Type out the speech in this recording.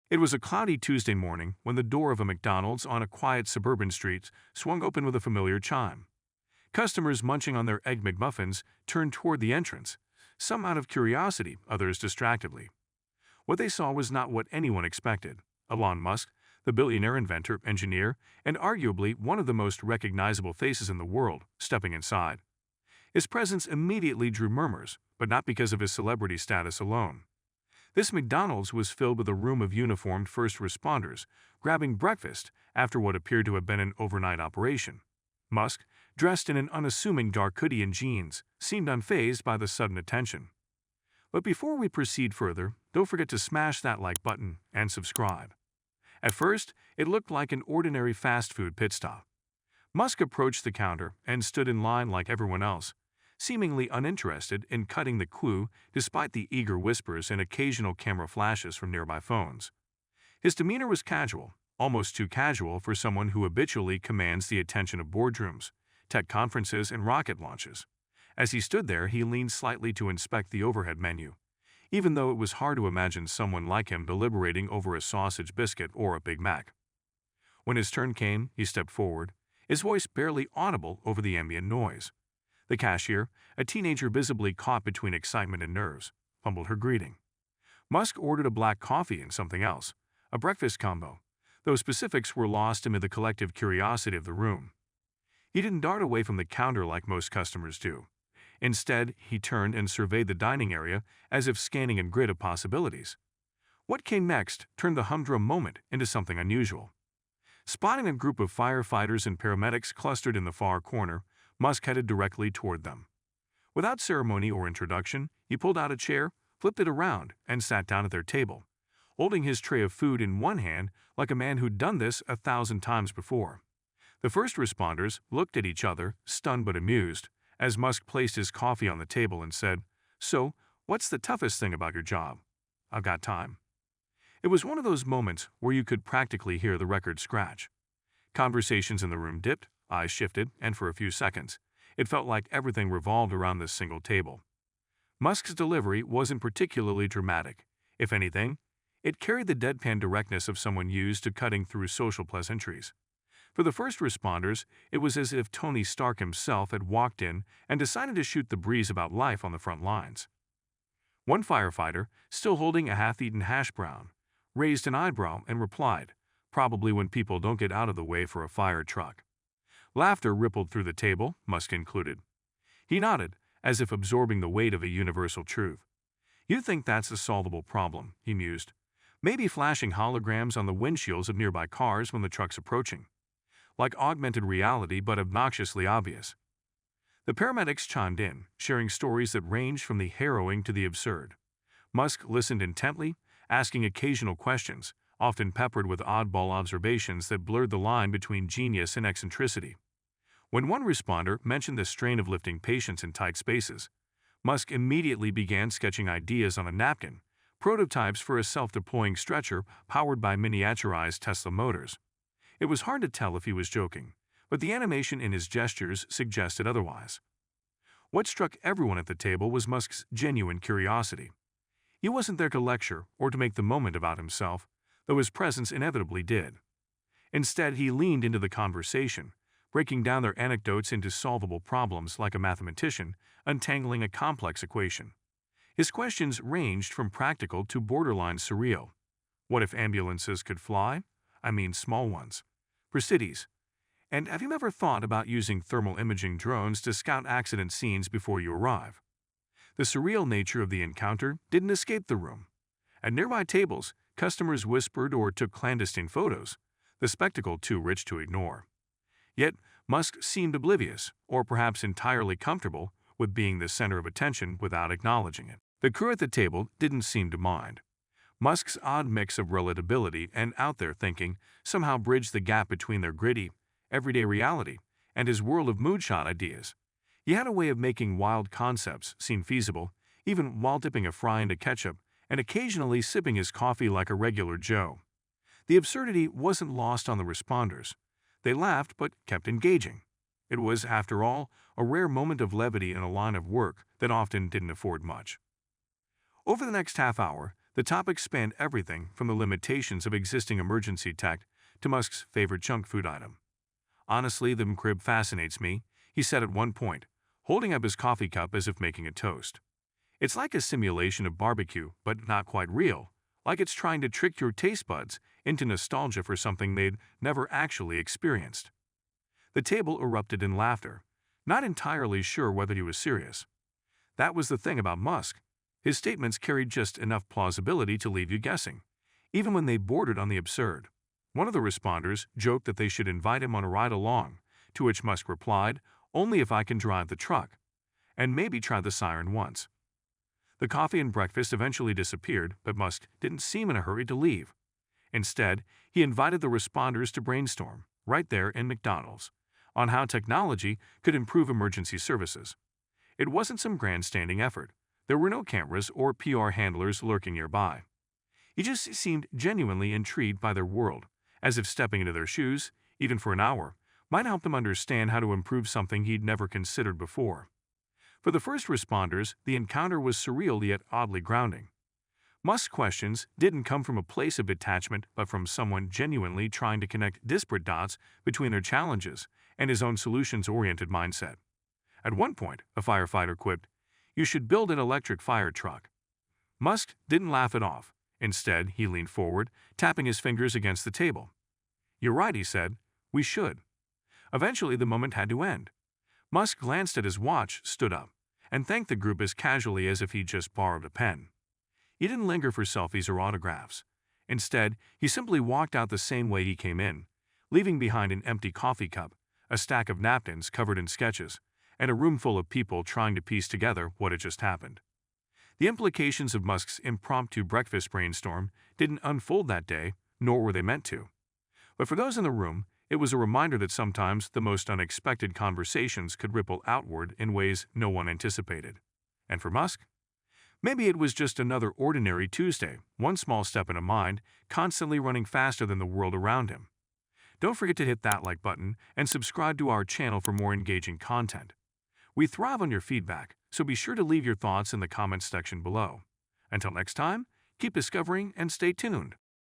It was a cloudy Tuesday morning when the door of a McDonald's on a quiet suburban street swung open with a familiar chime. Customers munching on their Egg McMuffins turned toward the entrance, some out of curiosity, others distractedly. What they saw was not what anyone expected. Elon Musk, the billionaire inventor, engineer, and arguably one of the most recognizable faces in the world, stepping inside. His presence immediately drew murmurs, but not because of his celebrity status alone. This McDonald's was filled with a room of uniformed first responders, grabbing breakfast after what appeared to have been an overnight operation. Musk, dressed in an unassuming dark hoodie and jeans, seemed unfazed by the sudden attention. But before we proceed further, don't forget to smash that like button and subscribe. At first, it looked like an ordinary fast food pit stop. Musk approached the counter and stood in line like everyone else, seemingly uninterested in cutting the clue despite the eager whispers and occasional camera flashes from nearby phones. His demeanor was casual, almost too casual for someone who habitually commands the attention of boardrooms, tech conferences, and rocket launches. As he stood there, he leaned slightly to inspect the overhead menu, even though it was hard to imagine someone like him deliberating over a sausage biscuit or a Big Mac. When his turn came, he stepped forward, his voice barely audible over the ambient noise. The cashier, a teenager visibly caught between excitement and nerves, fumbled her greeting. Musk ordered a black coffee and something else, a breakfast combo, though specifics were lost amid the collective curiosity of the room. He didn't dart away from the counter like most customers do. Instead, he turned and surveyed the dining area as if scanning a grid of possibilities. What came next turned the humdrum moment into something unusual. Spotting a group of firefighters and paramedics clustered in the far corner, Musk headed directly toward them. Without ceremony or introduction, he pulled out a chair, flipped it around, and sat down at their table, holding his tray of food in one hand like a man who'd done this 1,000 times before. The first responders looked at each other, stunned but amused, as Musk placed his coffee on the table and said, "So, what's the toughest thing about your job?" "I've got time." It was one of those moments where you could practically hear the record scratch. Conversations in the room dipped, eyes shifted, and for a few seconds, it felt like everything revolved around this single table. Musk's delivery wasn't particularly dramatic. If anything, it carried the deadpan directness of someone used to cutting through social pleasantries. For the first responders, it was as if Tony Stark himself had walked in and decided to shoot the breeze about life on the front lines. One firefighter, still holding a half-eaten hash brown, raised an eyebrow and replied, "Probably when people don't get out of the way for a fire truck." Laughter rippled through the table, Musk included. He nodded, as if absorbing the weight of a universal truth. "You think that's a solvable problem," he mused. "Maybe flashing holograms on the windshields of nearby cars when the truck's approaching. Like augmented reality but obnoxiously obvious." The paramedics chimed in, sharing stories that ranged from the harrowing to the absurd. Musk listened intently, asking occasional questions, often peppered with oddball observations that blurred the line between genius and eccentricity. When one responder mentioned the strain of lifting patients in tight spaces, Musk immediately began sketching ideas on a napkin, prototypes for a self-deploying stretcher powered by miniaturized Tesla motors. It was hard to tell if he was joking, but the animation in his gestures suggested otherwise. What struck everyone at the table was Musk's genuine curiosity. He wasn't there to lecture or to make the moment about himself, though his presence inevitably did. Instead, he leaned into the conversation, breaking down their anecdotes into solvable problems like a mathematician untangling a complex equation. His questions ranged from practical to borderline surreal. What if ambulances could fly? I mean small ones. For cities. And have you ever thought about using thermal imaging drones to scout accident scenes before you arrive? The surreal nature of the encounter didn't escape the room. At nearby tables, customers whispered or took clandestine photos, the spectacle too rich to ignore. Yet, Musk seemed oblivious, or perhaps entirely comfortable, with being the center of attention without acknowledging it. The crew at the table didn't seem to mind. Musk's odd mix of relatability and out-there thinking somehow bridged the gap between their gritty, everyday reality and his world of moonshot ideas. He had a way of making wild concepts seem feasible, even while dipping a fry into ketchup and occasionally sipping his coffee like a regular Joe. The absurdity wasn't lost on the responders. They laughed but kept engaging. It was, after all, a rare moment of levity in a line of work that often didn't afford much. Over the next half hour, The topic spanned everything from the limitations of existing emergency tech to Musk's favorite junk food item. "Honestly, the McRib fascinates me," he said at one point, holding up his coffee cup as if making a toast. "It's like a simulation of barbecue, but not quite real, like it's trying to trick your taste buds into nostalgia for something they'd never actually experienced." The table erupted in laughter, not entirely sure whether he was serious. That was the thing about Musk. His statements carried just enough plausibility to leave you guessing, even when they bordered on the absurd. One of the responders joked that they should invite him on a ride along, to which Musk replied, "Only if I can drive the truck, and maybe try the siren once." The coffee and breakfast eventually disappeared, but Musk didn't seem in a hurry to leave. Instead, he invited the responders to brainstorm, right there in McDonald's, on how technology could improve emergency services. It wasn't some grandstanding effort. There were no cameras or PR handlers lurking nearby. He just seemed genuinely intrigued by their world, as if stepping into their shoes, even for an hour, might help them understand how to improve something he'd never considered before. For the first responders, the encounter was surreal yet oddly grounding. Musk's questions didn't come from a place of detachment, but from someone genuinely trying to connect disparate dots between their challenges and his own solutions-oriented mindset. At one point, a firefighter quipped, "You should build an electric fire truck." Musk didn't laugh it off. Instead, he leaned forward, tapping his fingers against the table. "You're right," he said. "We should." Eventually, the moment had to end. Musk glanced at his watch, stood up, and thanked the group as casually as if he'd just borrowed a pen. He didn't linger for selfies or autographs. Instead, he simply walked out the same way he came in, leaving behind an empty coffee cup, a stack of napkins covered in sketches, and a room full of people trying to piece together what had just happened. The implications of Musk's impromptu breakfast brainstorm didn't unfold that day, nor were they meant to. But for those in the room, it was a reminder that sometimes the most unexpected conversations could ripple outward in ways no one anticipated. And for Musk? Maybe it was just another ordinary Tuesday, one small step in a mind constantly running faster than the world around him. Don't forget to hit that like button and subscribe to our channel for more engaging content. We thrive on your feedback, so be sure to leave your thoughts in the comments section below. Until next time, keep discovering and stay tuned.